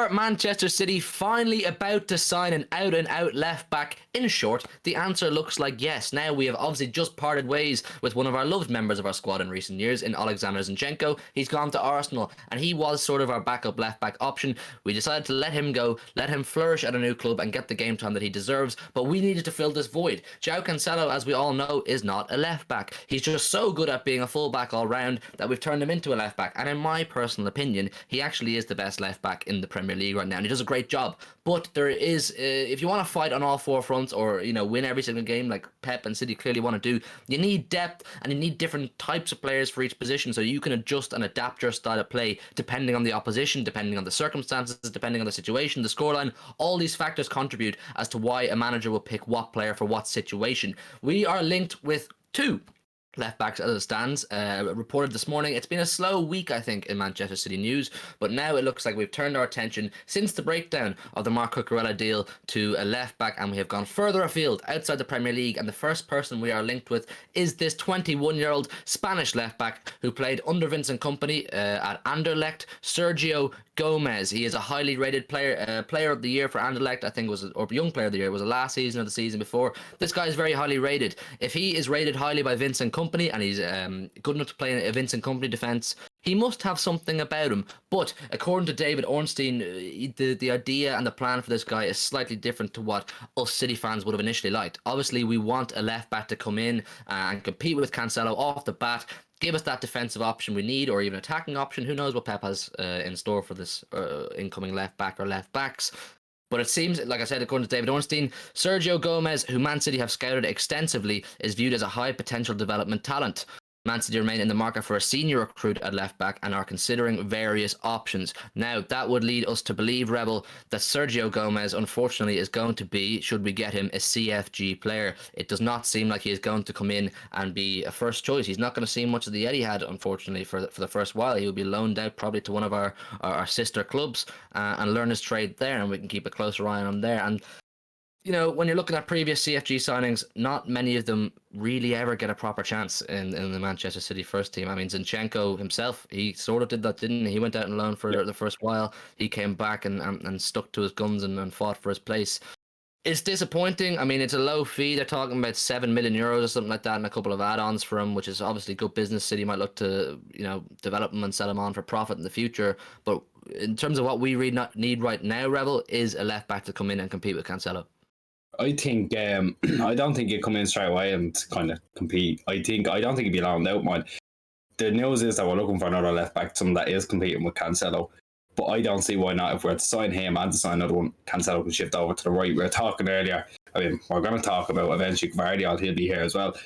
Are Manchester City finally about to sign an out-and-out left-back? In short, the answer looks like yes. Now, we have obviously just parted ways with one of our loved members of our squad in recent years, in Alexander Zinchenko. He's gone to Arsenal, and he was sort of our backup left-back option. We decided to let him go, let him flourish at a new club and get the game time that he deserves, but we needed to fill this void. João Cancelo, as we all know, is not a left-back. He's just so good at being a full-back all-round that we've turned him into a left-back, and in my personal opinion, he actually is the best left-back in the Premier League right now, and he does a great job. But there is, if you want to fight on all four fronts, or win every single game like Pep and City clearly want to do, you need depth and you need different types of players for each position, so you can adjust and adapt your style of play depending on the opposition, depending on the circumstances, depending on the situation, the scoreline. All these factors contribute as to why a manager will pick what player for what situation. We are linked with two left backs as it stands. Reported this morning. It's been a slow week, I think, in Manchester City news, but now it looks like we've turned our attention since the breakdown of the Marc Cucurella deal to a left back, and we have gone further afield outside the Premier League, and the first person we are linked with is this 21-year-old Spanish left back who played under Vincent Kompany at Anderlecht, Sergio Gomez. He is a highly rated player, player of the year for Anderlecht, I think, or young player of the year. It was the last season or the season before. This guy is very highly rated. If he is rated highly by Vincent Kompany, and he's good enough to play in a Vincent Kompany defence, he must have something about him. But according to David Ornstein, the idea and the plan for this guy is slightly different to what us City fans would have initially liked. Obviously, we want a left back to come in and compete with Cancelo off the bat, give us that defensive option we need, or even attacking option. Who knows what Pep has in store for this incoming left back or left backs. But it seems, like I said, according to David Ornstein, Sergio Gomez, who Man City have scouted extensively, is viewed as a high potential development talent. Man City remain in the market for a senior recruit at left back and are considering various options. Now, that would lead us to believe, Rebel, that Sergio Gomez, unfortunately, is going to be, should we get him, a CFG player. It does not seem like he is going to come in and be a first choice. He's not going to see much of the Etihad, unfortunately, for the first while. He will be loaned out probably to one of our sister clubs and learn his trade there, and we can keep a closer eye on him there. And when you're looking at previous CFG signings, not many of them really ever get a proper chance in the Manchester City first team. I mean, Zinchenko himself, he sort of did that, didn't he? He went out on loan for the first while. He came back and stuck to his guns and fought for his place. It's disappointing. I mean, it's a low fee. They're talking about 7 million euros or something like that, and a couple of add-ons for him, which is obviously good business. City might look to, develop him and sell him on for profit in the future. But in terms of what we need right now, Rebel, is a left back to come in and compete with Cancelo. I think I don't think you come in straight away and kind of compete. I don't think he'd be loaned out, man. The news is that we're looking for another left back, someone that is competing with Cancelo. But I don't see why not. If we're to sign him and to sign another one, Cancelo can shift over to the right. We were talking earlier. I mean, we're going to talk about eventually Gvardiol. He'll be here as well.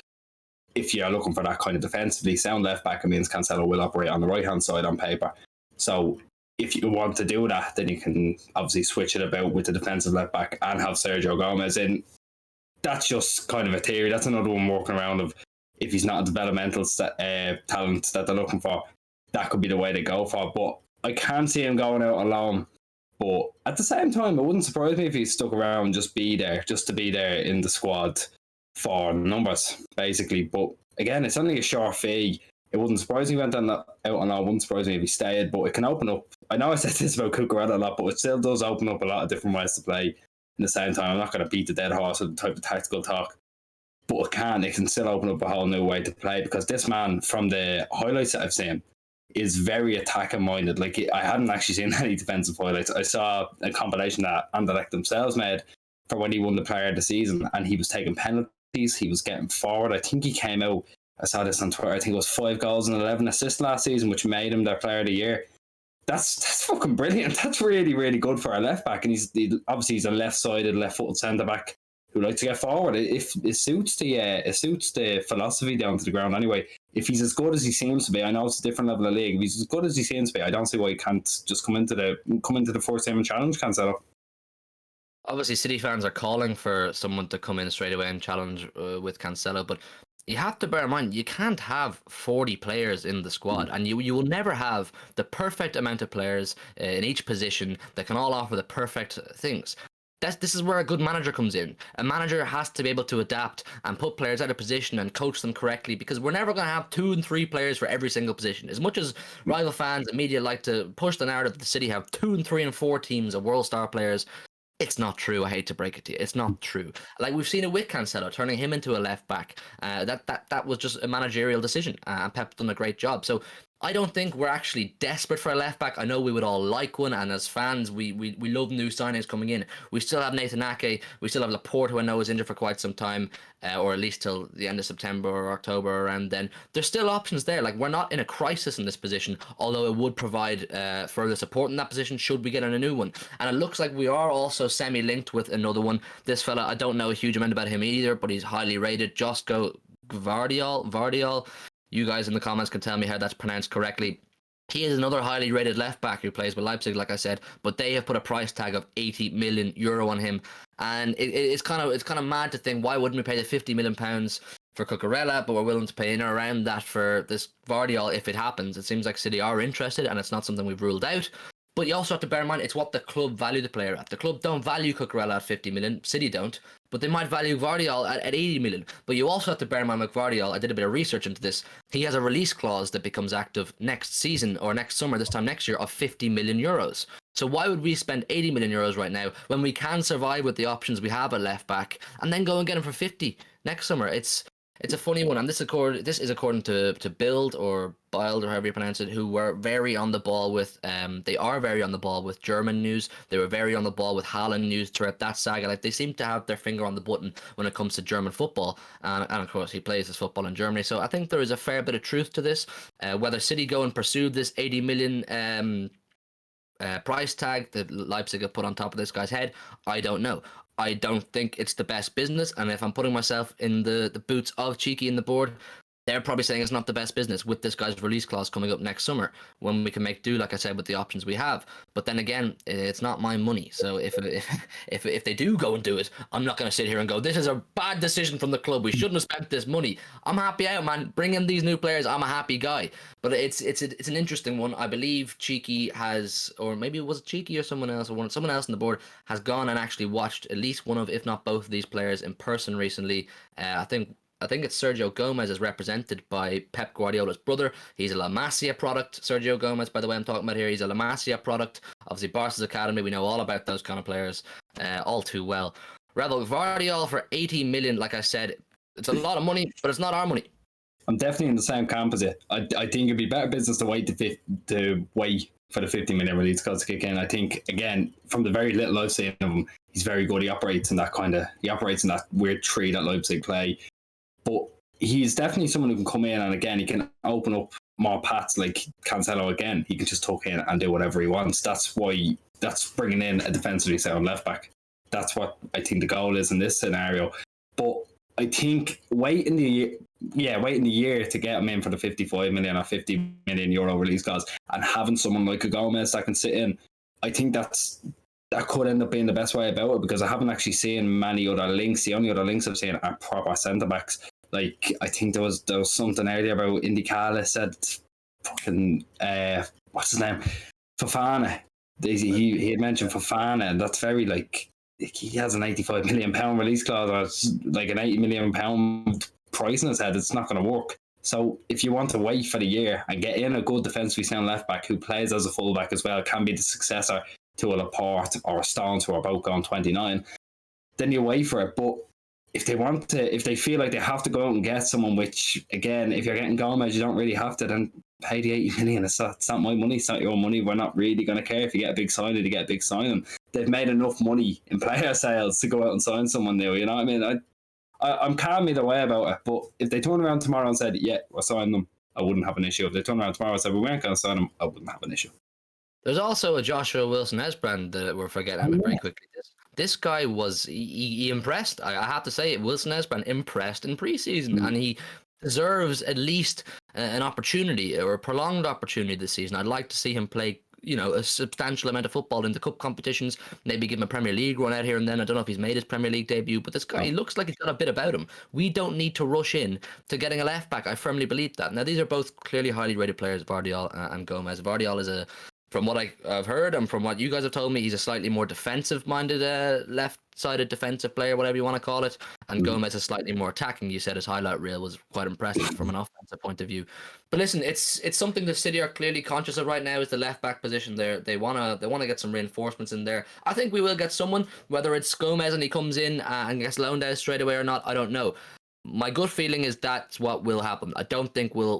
If you're looking for that kind of defensively sound left back, it means Cancelo will operate on the right hand side on paper. So if you want to do that, then you can obviously switch it about with the defensive left back and have Sergio Gomez in. That's just kind of a theory. That's another one working around of if he's not a developmental talent that they're looking for, that could be the way to go for. But I can't see him going out alone. But at the same time, it wouldn't surprise me if he stuck around, just to be there in the squad for numbers, basically. But again, it's only a short fee. It wouldn't surprise me if he went out on loan. It wouldn't surprise me if he stayed, but it can open up. I know I said this about Cucurella a lot, but it still does open up a lot of different ways to play. In the same time, I'm not going to beat the dead horse with the type of tactical talk, but it can still open up a whole new way to play, because this man, from the highlights that I've seen, is very attacking minded. Like, I hadn't actually seen any defensive highlights. I saw a compilation that Anderlecht themselves made for when he won the Player of the Season, and he was taking penalties, he was getting forward. I think he came out, I saw this on Twitter, I think it was 5 goals and 11 assists last season, which made him their Player of the Year. That's fucking brilliant. That's really, really good for a left back. And obviously he's a left-sided, left-footed centre back who likes to get forward. If it suits the philosophy down to the ground anyway. If he's as good as he seems to be, I know it's a different level of league. If he's as good as he seems to be, I don't see why he can't just come into the first team and challenge Cancelo. Obviously, City fans are calling for someone to come in straight away and challenge with Cancelo, but you have to bear in mind, you can't have 40 players in the squad, and you will never have the perfect amount of players in each position that can all offer the perfect things. this is where a good manager comes in. A manager has to be able to adapt and put players out of position and coach them correctly, because we're never going to have 2 and 3 players for every single position. As much as rival fans and media like to push the narrative that the City have 2 and 3 and 4 teams of world star players, it's not true. I hate to break it to you. It's not true. Like, we've seen it with Cancelo, turning him into a left back. That was just a managerial decision, and Pep done a great job. So I don't think we're actually desperate for a left back. I know we would all like one, and as fans, we love new signings coming in. We still have Nathan Ake. We still have Laporte, who I know is injured for quite some time, or at least till the end of September or October around then. There's still options there. Like, we're not in a crisis in this position, although it would provide further support in that position should we get in a new one. And it looks like we are also semi-linked with another one. This fella, I don't know a huge amount about him either, but he's highly rated. Josko Gvardiol. You guys in the comments can tell me how that's pronounced correctly. He is another highly rated left back who plays with Leipzig, like I said, but they have put a price tag of €80 million on him, and it's kind of mad to think, why wouldn't we pay the £50 million for Cucurella, but we're willing to pay in or around that for this Gvardiol if it happens. It seems like City are interested, and it's not something we've ruled out. But you also have to bear in mind, it's what the club value the player at. The club don't value Cucurella at 50 million. City don't. But they might value Gvardiol at 80 million. But you also have to bear in mind with Gvardiol, I did a bit of research into this. He has a release clause that becomes active next season or next summer, this time next year, of 50 million euros. So why would we spend 80 million euros right now when we can survive with the options we have at left back and then go and get him for 50 next summer? It's a funny one, and this is according to Bild or Bild or however you pronounce it, who were very on the ball with they are very on the ball with German news. They were very on the ball with Haaland news throughout that saga. Like, they seem to have their finger on the button when it comes to German football, and of course he plays his football in Germany. So I think there is a fair bit of truth to this. Whether City go and pursue this 80 million price tag that Leipzig have put on top of this guy's head, I don't know. I don't think it's the best business, and if I'm putting myself in the boots of Cheeky in the board, they're probably saying it's not the best business with this guy's release clause coming up next summer when we can make do, like I said, with the options we have. But then again, it's not my money. So if they do go and do it, I'm not going to sit here and go, this is a bad decision from the club. We shouldn't have spent this money. I'm happy out, man. Bring in these new players. I'm a happy guy. But it's an interesting one. I believe Cheeky has, or maybe it was Cheeky or someone else, or someone else on the board has gone and actually watched at least one of, if not both of these players in person recently. I think it's Sergio Gomez is represented by Pep Guardiola's brother. He's a La Masia product. Sergio Gomez, by the way, I'm talking about here. He's a La Masia product. Obviously, Barca's academy. We know all about those kind of players all too well. Rebel Gvardiol for 80 million, like I said, it's a lot of money, but it's not our money. I'm definitely in the same camp as it. I think it'd be better business to wait to wait for the 50 million release clause to kick in. I think, again, from the very little I've seen of him, he's very good. He operates in that weird tree that Leipzig play. But he's definitely someone who can come in, and again, he can open up more paths like Cancelo again. He can just tuck in and do whatever he wants. That's bringing in a defensively sound left back. That's what I think the goal is in this scenario. But I think waiting the year to get him in for the 55 million or 50 million euro release clause and having someone like a Gomez that can sit in, I think that could end up being the best way about it, because I haven't actually seen many other links. The only other links I've seen are proper centre backs. Like, I think there was something earlier about Indicala said fucking what's his name? Fofana. He had mentioned Fofana, and that's very like he has an £85 million release clause, or it's like an £80 million price in his head. It's not going to work. So if you want to wait for the year and get in a good defensively sound left back who plays as a fullback as well, can be the successor to a Laporte or a Stones who are both gone 29, then you wait for it. But if they feel like they have to go out and get someone, which again, if you're getting Gomez, you don't really have to, then pay the 80 million. It's not my money, it's not your money. We're not really going to care if you get a big signing to get a big signing. They've made enough money in player sales to go out and sign someone new. You know what I mean? I'm calm either way about it. But if they turn around tomorrow and said, yeah, we're signing them, I wouldn't have an issue. If they turn around tomorrow and said, we weren't going to sign them, I wouldn't have an issue. There's also a Joshua Wilson-Esbrand that we're forgetting very quickly. This guy he impressed. I have to say, Wilson-Esbrand impressed in preseason, and he deserves at least an opportunity or a prolonged opportunity this season. I'd like to see him play, a substantial amount of football in the cup competitions, maybe give him a Premier League run out here and then. I don't know if he's made his Premier League debut, but this guy, he looks like he's got a bit about him. We don't need to rush in to getting a left back. I firmly believe that. Now, these are both clearly highly rated players, Gvardiol and Gomez. Gvardiol is a from what I've heard and from what you guys have told me, he's a slightly more defensive-minded, left-sided defensive player, whatever you want to call it. And Gomez is slightly more attacking. You said his highlight reel was quite impressive from an offensive point of view. But listen, it's something the City are clearly conscious of right now is the left-back position. They wanna get some reinforcements in there. I think we will get someone, whether it's Gomez and he comes in and gets loaned out straight away or not. I don't know. My gut feeling is that's what will happen. I don't think we'll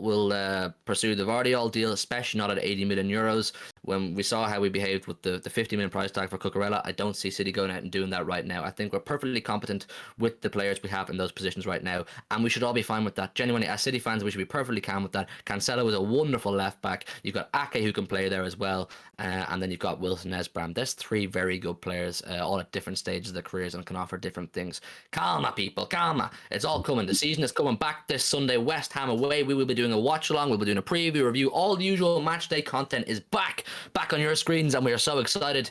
pursue the Gvardiol deal, especially not at 80 million euros. When we saw how we behaved with the 50 million price tag for Cucurella, I don't see City going out and doing that right now. I think we're perfectly competent with the players we have in those positions right now, and we should all be fine with that. Genuinely, as City fans, we should be perfectly calm with that. Cancelo is a wonderful left back. You've got Ake who can play there as well, and then you've got Wilson Esbram. There's three very good players, all at different stages of their careers and can offer different things. Calma, people, calma. It's all coming. The season is coming back this Sunday. West Ham away. We will be doing a watch along. We'll be doing a preview review. All the usual match day content is back on your screens, and we are so excited.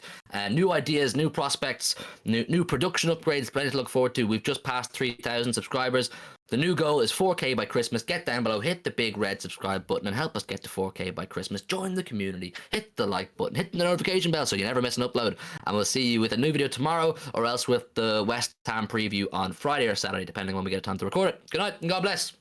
New ideas, new prospects, new production upgrades. Plenty to look forward to. We've just passed 3,000 subscribers. The new goal is 4K by Christmas. Get down below, hit the big red subscribe button and help us get to 4K by Christmas. Join the community, hit the like button, hit the notification bell so you never miss an upload. And we'll see you with a new video tomorrow, or else with the West Ham preview on Friday or Saturday, depending on when we get time to record it. Good night and God bless.